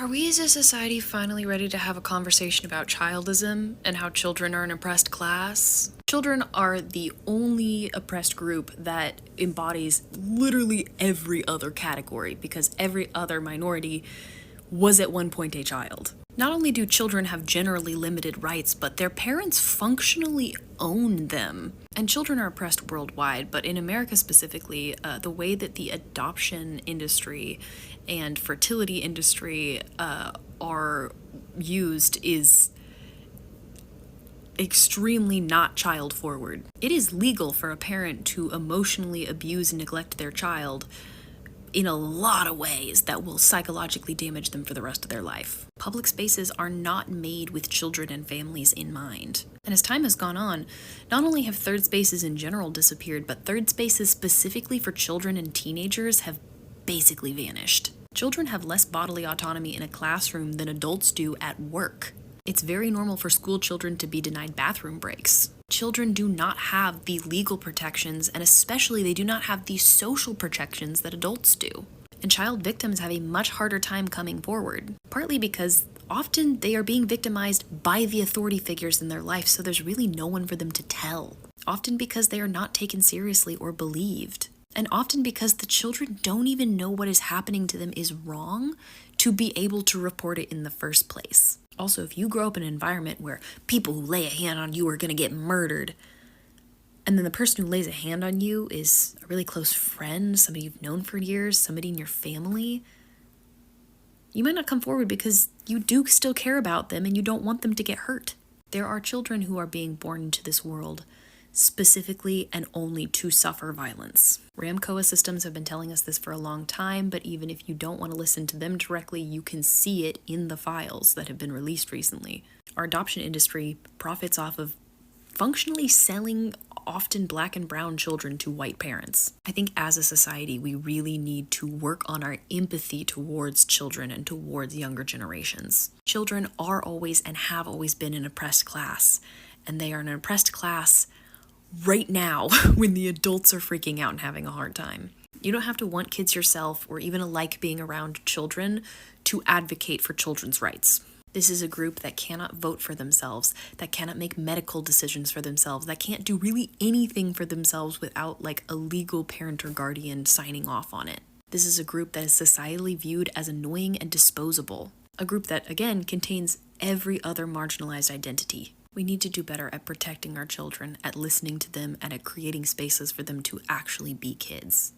Are we as a society finally ready to have a conversation about childism and how children are an oppressed class? Children are the only oppressed group that embodies literally every other category because every other minority was at one point a child. Not only do children have generally limited rights, but their parents functionally own them. And children are oppressed worldwide, but in America specifically, the way that the adoption industry and fertility industry are used is extremely not child forward. It is legal for a parent to emotionally abuse and neglect their child in a lot of ways that will psychologically damage them for the rest of their life. Public spaces are not made with children and families in mind. And as time has gone on, not only have third spaces in general disappeared, but third spaces specifically for children and teenagers have basically vanished. Children have less bodily autonomy in a classroom than adults do at work. It's very normal for school children to be denied bathroom breaks. Children do not have the legal protections, and especially they do not have the social protections that adults do. And child victims have a much harder time coming forward, partly because often they are being victimized by the authority figures in their life, so there's really no one for them to tell. Often because they are not taken seriously or believed. And often because the children don't even know what is happening to them is wrong to be able to report it in the first place. Also, if you grow up in an environment where people who lay a hand on you are going to get murdered, and then the person who lays a hand on you is a really close friend, somebody you've known for years, somebody in your family, you might not come forward because you do still care about them and you don't want them to get hurt. There are children who are being born into this world specifically and only to suffer violence. Ramcoa systems have been telling us this for a long time, but even if you don't want to listen to them directly, you can see it in the files that have been released recently. Our adoption industry profits off of functionally selling often black and brown children to white parents. I think as a society, we really need to work on our empathy towards children and towards younger generations. Children are always and have always been an oppressed class, and they are an oppressed class right now when the adults are freaking out and having a hard time. You don't have to want kids yourself or even like being around children to advocate for children's rights. This is a group that cannot vote for themselves, that cannot make medical decisions for themselves, that can't do really anything for themselves without like a legal parent or guardian signing off on it. This is a group that is societally viewed as annoying and disposable. A group that, again, contains every other marginalized identity. We need to do better at protecting our children, at listening to them, and at creating spaces for them to actually be kids.